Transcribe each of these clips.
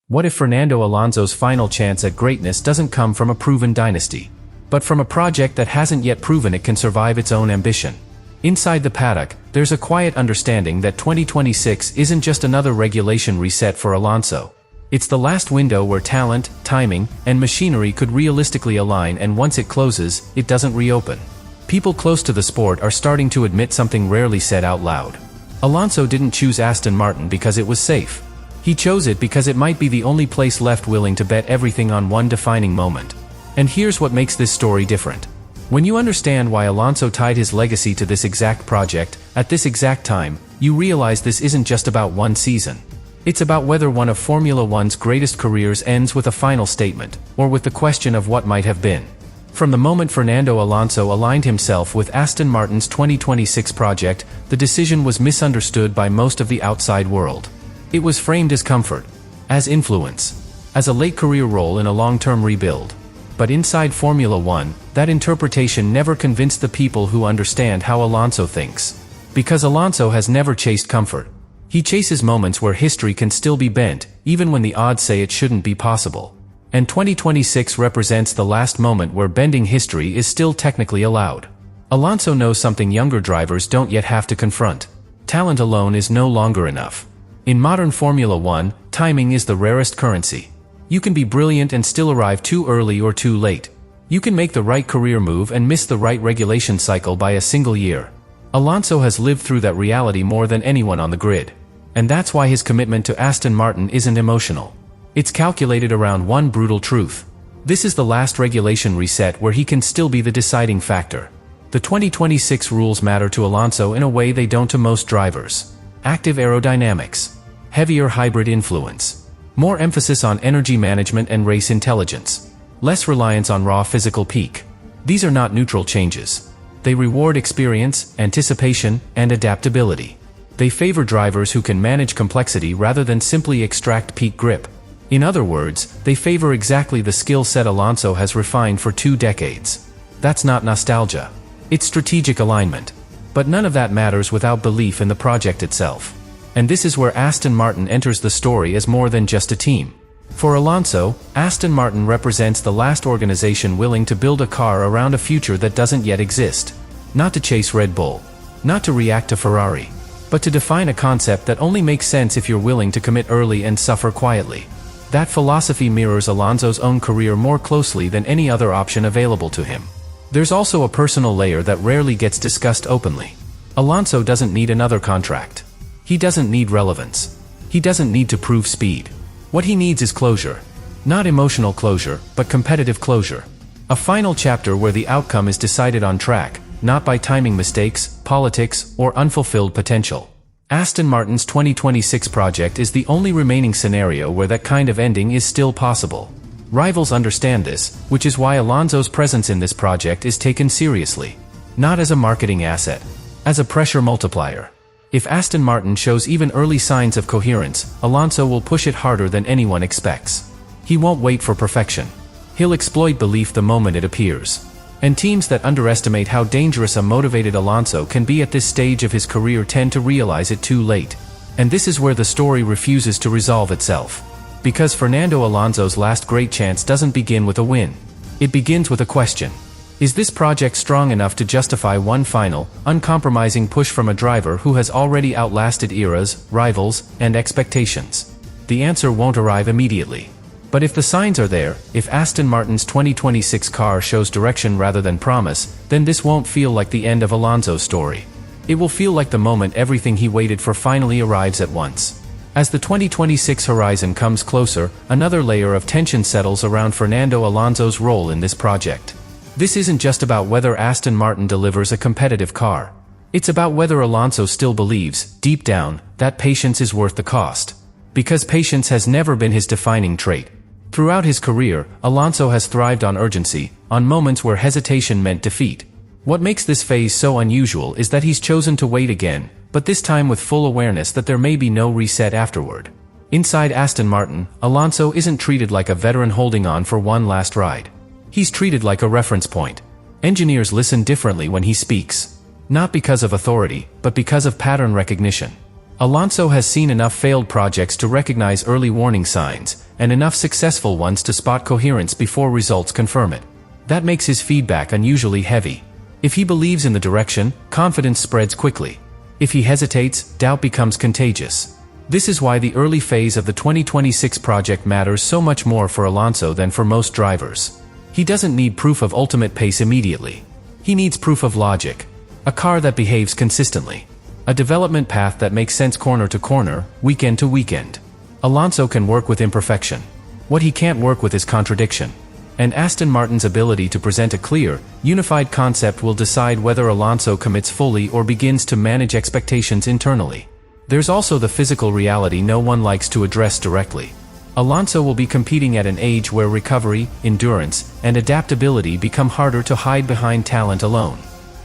What if Fernando Alonso's final chance at greatness doesn't come from a proven dynasty, but from a project that hasn't yet proven it can survive its own ambition? Inside the paddock, there's a quiet understanding that 2026 isn't just another regulation reset for Alonso. It's the last window where talent, timing, and machinery could realistically align, and once it closes, it doesn't reopen. People close to the sport are starting to admit something rarely said out loud. Alonso didn't choose Aston Martin because it was safe. He chose it because it might be the only place left willing to bet everything on one defining moment. And here's what makes this story different. When you understand why Alonso tied his legacy to this exact project, at this exact time, you realize this isn't just about one season. It's about whether one of Formula One's greatest careers ends with a final statement, or with the question of what might have been. From the moment Fernando Alonso aligned himself with Aston Martin's 2026 project, the decision was misunderstood by most of the outside world. It was framed as comfort, as influence, as a late career role in a long-term rebuild. But inside Formula One, that interpretation never convinced the people who understand how Alonso thinks. Because Alonso has never chased comfort. He chases moments where history can still be bent, even when the odds say it shouldn't be possible. And 2026 represents the last moment where bending history is still technically allowed. Alonso knows something younger drivers don't yet have to confront. Talent alone is no longer enough. In modern Formula One, timing is the rarest currency. You can be brilliant and still arrive too early or too late. You can make the right career move and miss the right regulation cycle by a single year. Alonso has lived through that reality more than anyone on the grid. And that's why his commitment to Aston Martin isn't emotional. It's calculated around one brutal truth. This is the last regulation reset where he can still be the deciding factor. The 2026 rules matter to Alonso in a way they don't to most drivers. Active aerodynamics. Heavier hybrid influence. More emphasis on energy management and race intelligence. Less reliance on raw physical peak. These are not neutral changes. They reward experience, anticipation, and adaptability. They favor drivers who can manage complexity rather than simply extract peak grip. In other words, they favor exactly the skill set Alonso has refined for 2 decades. That's not nostalgia. It's strategic alignment. But none of that matters without belief in the project itself. And this is where Aston Martin enters the story as more than just a team. For Alonso, Aston Martin represents the last organization willing to build a car around a future that doesn't yet exist. Not to chase Red Bull. Not to react to Ferrari. But to define a concept that only makes sense if you're willing to commit early and suffer quietly. That philosophy mirrors Alonso's own career more closely than any other option available to him. There's also a personal layer that rarely gets discussed openly. Alonso doesn't need another contract. He doesn't need relevance. He doesn't need to prove speed. What he needs is closure. Not emotional closure, but competitive closure. A final chapter where the outcome is decided on track, not by timing mistakes, politics, or unfulfilled potential. Aston Martin's 2026 project is the only remaining scenario where that kind of ending is still possible. Rivals understand this, which is why Alonso's presence in this project is taken seriously. Not as a marketing asset. As a pressure multiplier. If Aston Martin shows even early signs of coherence, Alonso will push it harder than anyone expects. He won't wait for perfection. He'll exploit belief the moment it appears. And teams that underestimate how dangerous a motivated Alonso can be at this stage of his career tend to realize it too late. And this is where the story refuses to resolve itself. Because Fernando Alonso's last great chance doesn't begin with a win. It begins with a question. Is this project strong enough to justify one final, uncompromising push from a driver who has already outlasted eras, rivals, and expectations? The answer won't arrive immediately. But if the signs are there, if Aston Martin's 2026 car shows direction rather than promise, then this won't feel like the end of Alonso's story. It will feel like the moment everything he waited for finally arrives at once. As the 2026 horizon comes closer, another layer of tension settles around Fernando Alonso's role in this project. This isn't just about whether Aston Martin delivers a competitive car. It's about whether Alonso still believes, deep down, that patience is worth the cost. Because patience has never been his defining trait. Throughout his career, Alonso has thrived on urgency, on moments where hesitation meant defeat. What makes this phase so unusual is that he's chosen to wait again, but this time with full awareness that there may be no reset afterward. Inside Aston Martin, Alonso isn't treated like a veteran holding on for one last ride. He's treated like a reference point. Engineers listen differently when he speaks. Not because of authority, but because of pattern recognition. Alonso has seen enough failed projects to recognize early warning signs, and enough successful ones to spot coherence before results confirm it. That makes his feedback unusually heavy. If he believes in the direction, confidence spreads quickly. If he hesitates, doubt becomes contagious. This is why the early phase of the 2026 project matters so much more for Alonso than for most drivers. He doesn't need proof of ultimate pace immediately. He needs proof of logic. A car that behaves consistently. A development path that makes sense corner to corner, weekend to weekend. Alonso can work with imperfection. What he can't work with is contradiction. And Aston Martin's ability to present a clear, unified concept will decide whether Alonso commits fully or begins to manage expectations internally. There's also the physical reality no one likes to address directly. Alonso will be competing at an age where recovery, endurance, and adaptability become harder to hide behind talent alone.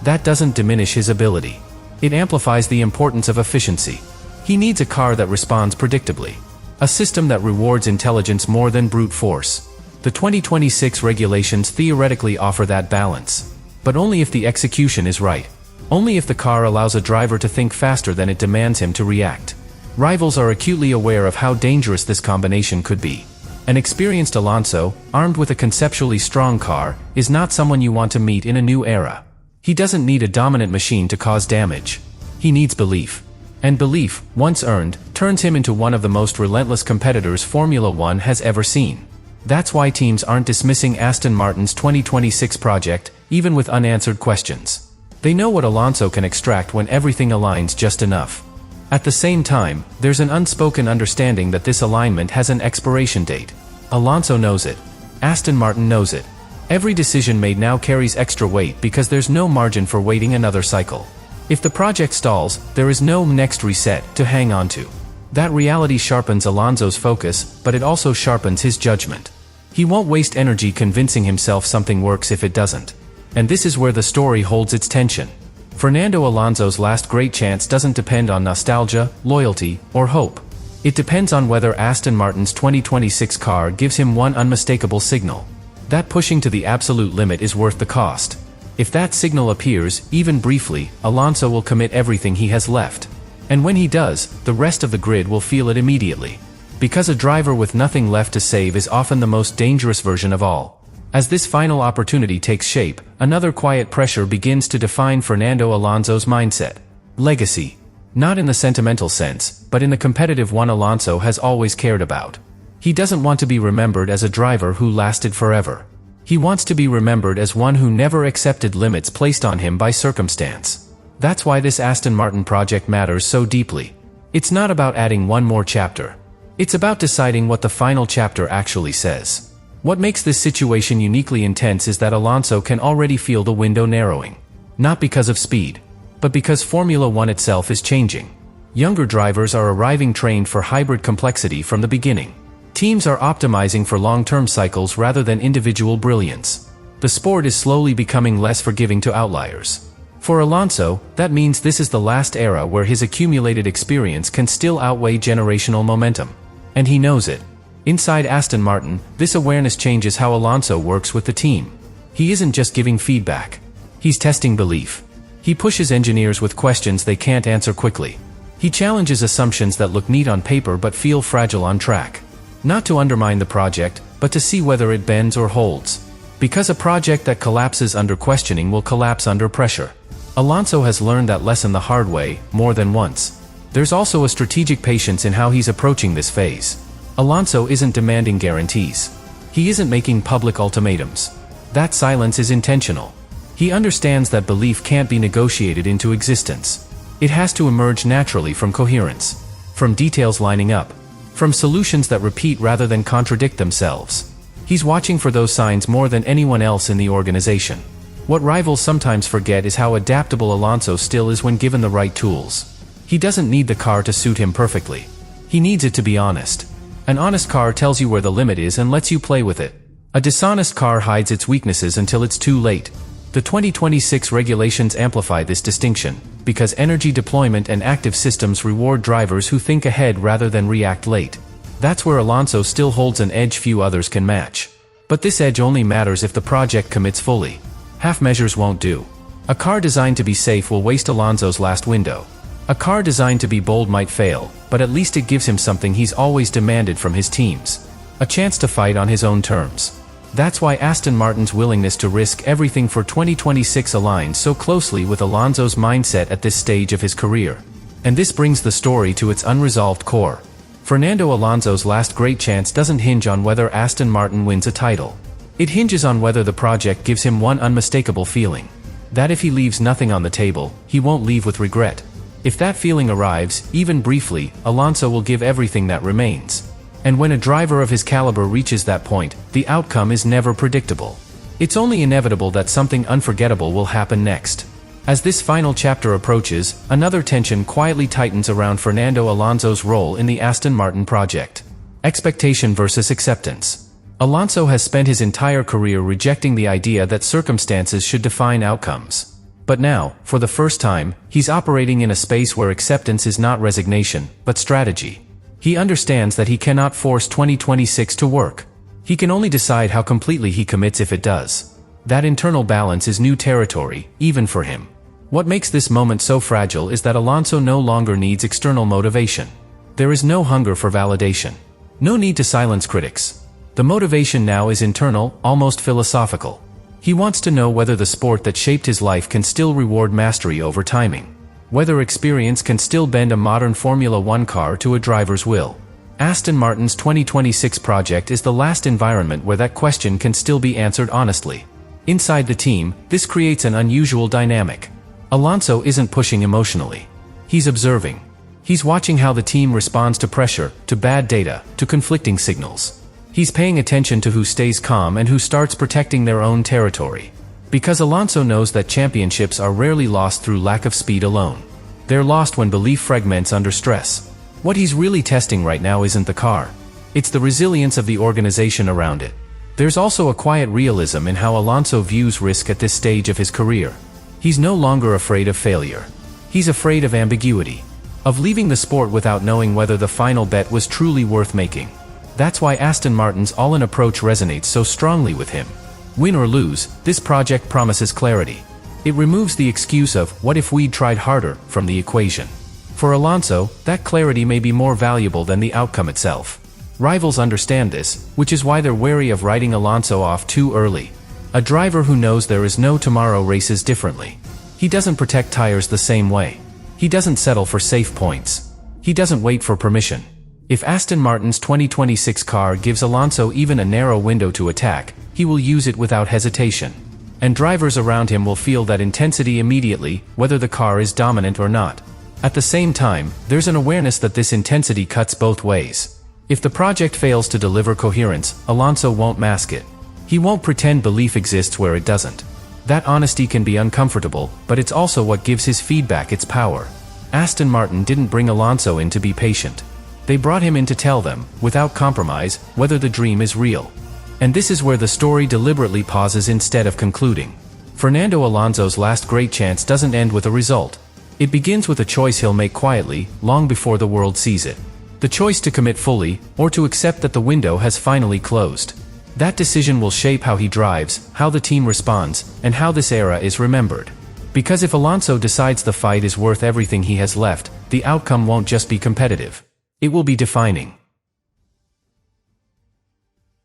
That doesn't diminish his ability. It amplifies the importance of efficiency. He needs a car that responds predictably. A system that rewards intelligence more than brute force. The 2026 regulations theoretically offer that balance. But only if the execution is right. Only if the car allows a driver to think faster than it demands him to react. Rivals are acutely aware of how dangerous this combination could be. An experienced Alonso, armed with a conceptually strong car, is not someone you want to meet in a new era. He doesn't need a dominant machine to cause damage. He needs belief. And belief, once earned, turns him into one of the most relentless competitors Formula One has ever seen. That's why teams aren't dismissing Aston Martin's 2026 project, even with unanswered questions. They know what Alonso can extract when everything aligns just enough. At the same time, there's an unspoken understanding that this alignment has an expiration date. Alonso knows it. Aston Martin knows it. Every decision made now carries extra weight because there's no margin for waiting another cycle. If the project stalls, there is no next reset to hang on to. That reality sharpens Alonso's focus, but it also sharpens his judgment. He won't waste energy convincing himself something works if it doesn't. And this is where the story holds its tension. Fernando Alonso's last great chance doesn't depend on nostalgia, loyalty, or hope. It depends on whether Aston Martin's 2026 car gives him one unmistakable signal. That pushing to the absolute limit is worth the cost. If that signal appears, even briefly, Alonso will commit everything he has left. And when he does, the rest of the grid will feel it immediately. Because a driver with nothing left to save is often the most dangerous version of all. As this final opportunity takes shape, another quiet pressure begins to define Fernando Alonso's mindset. Legacy. Not in the sentimental sense, but in the competitive one Alonso has always cared about. He doesn't want to be remembered as a driver who lasted forever. He wants to be remembered as one who never accepted limits placed on him by circumstance. That's why this Aston Martin project matters so deeply. It's not about adding one more chapter. It's about deciding what the final chapter actually says. What makes this situation uniquely intense is that Alonso can already feel the window narrowing. Not because of speed, but because Formula One itself is changing. Younger drivers are arriving trained for hybrid complexity from the beginning. Teams are optimizing for long-term cycles rather than individual brilliance. The sport is slowly becoming less forgiving to outliers. For Alonso, that means this is the last era where his accumulated experience can still outweigh generational momentum. And he knows it. Inside Aston Martin, this awareness changes how Alonso works with the team. He isn't just giving feedback. He's testing belief. He pushes engineers with questions they can't answer quickly. He challenges assumptions that look neat on paper but feel fragile on track. Not to undermine the project, but to see whether it bends or holds. Because a project that collapses under questioning will collapse under pressure. Alonso has learned that lesson the hard way, more than once. There's also a strategic patience in how he's approaching this phase. Alonso isn't demanding guarantees. He isn't making public ultimatums. That silence is intentional. He understands that belief can't be negotiated into existence. It has to emerge naturally from coherence. From details lining up. From solutions that repeat rather than contradict themselves. He's watching for those signs more than anyone else in the organization. What rivals sometimes forget is how adaptable Alonso still is when given the right tools. He doesn't need the car to suit him perfectly. He needs it to be honest. An honest car tells you where the limit is and lets you play with it. A dishonest car hides its weaknesses until it's too late. The 2026 regulations amplify this distinction, because energy deployment and active systems reward drivers who think ahead rather than react late. That's where Alonso still holds an edge few others can match. But this edge only matters if the project commits fully. Half measures won't do. A car designed to be safe will waste Alonso's last window. A car designed to be bold might fail, but at least it gives him something he's always demanded from his teams: a chance to fight on his own terms. That's why Aston Martin's willingness to risk everything for 2026 aligns so closely with Alonso's mindset at this stage of his career. And this brings the story to its unresolved core. Fernando Alonso's last great chance doesn't hinge on whether Aston Martin wins a title. It hinges on whether the project gives him one unmistakable feeling: that if he leaves nothing on the table, he won't leave with regret. If that feeling arrives, even briefly, Alonso will give everything that remains. And when a driver of his caliber reaches that point, the outcome is never predictable. It's only inevitable that something unforgettable will happen next. As this final chapter approaches, another tension quietly tightens around Fernando Alonso's role in the Aston Martin project. Expectation versus acceptance. Alonso has spent his entire career rejecting the idea that circumstances should define outcomes. But now, for the first time, he's operating in a space where acceptance is not resignation, but strategy. He understands that he cannot force 2026 to work. He can only decide how completely he commits if it does. That internal balance is new territory, even for him. What makes this moment so fragile is that Alonso no longer needs external motivation. There is no hunger for validation. No need to silence critics. The motivation now is internal, almost philosophical. He wants to know whether the sport that shaped his life can still reward mastery over timing. Whether experience can still bend a modern Formula One car to a driver's will. Aston Martin's 2026 project is the last environment where that question can still be answered honestly. Inside the team, this creates an unusual dynamic. Alonso isn't pushing emotionally. He's observing. He's watching how the team responds to pressure, to bad data, to conflicting signals. He's paying attention to who stays calm and who starts protecting their own territory. Because Alonso knows that championships are rarely lost through lack of speed alone. They're lost when belief fragments under stress. What he's really testing right now isn't the car. It's the resilience of the organization around it. There's also a quiet realism in how Alonso views risk at this stage of his career. He's no longer afraid of failure. He's afraid of ambiguity. Of leaving the sport without knowing whether the final bet was truly worth making. That's why Aston Martin's all-in approach resonates so strongly with him. Win or lose, this project promises clarity. It removes the excuse of, "what if we'd tried harder," from the equation. For Alonso, that clarity may be more valuable than the outcome itself. Rivals understand this, which is why they're wary of writing Alonso off too early. A driver who knows there is no tomorrow races differently. He doesn't protect tires the same way. He doesn't settle for safe points. He doesn't wait for permission. If Aston Martin's 2026 car gives Alonso even a narrow window to attack, he will use it without hesitation. And drivers around him will feel that intensity immediately, whether the car is dominant or not. At the same time, there's an awareness that this intensity cuts both ways. If the project fails to deliver coherence, Alonso won't mask it. He won't pretend belief exists where it doesn't. That honesty can be uncomfortable, but it's also what gives his feedback its power. Aston Martin didn't bring Alonso in to be patient. They brought him in to tell them, without compromise, whether the dream is real. And this is where the story deliberately pauses instead of concluding. Fernando Alonso's last great chance doesn't end with a result. It begins with a choice he'll make quietly, long before the world sees it. The choice to commit fully, or to accept that the window has finally closed. That decision will shape how he drives, how the team responds, and how this era is remembered. Because if Alonso decides the fight is worth everything he has left, the outcome won't just be competitive. It will be defining.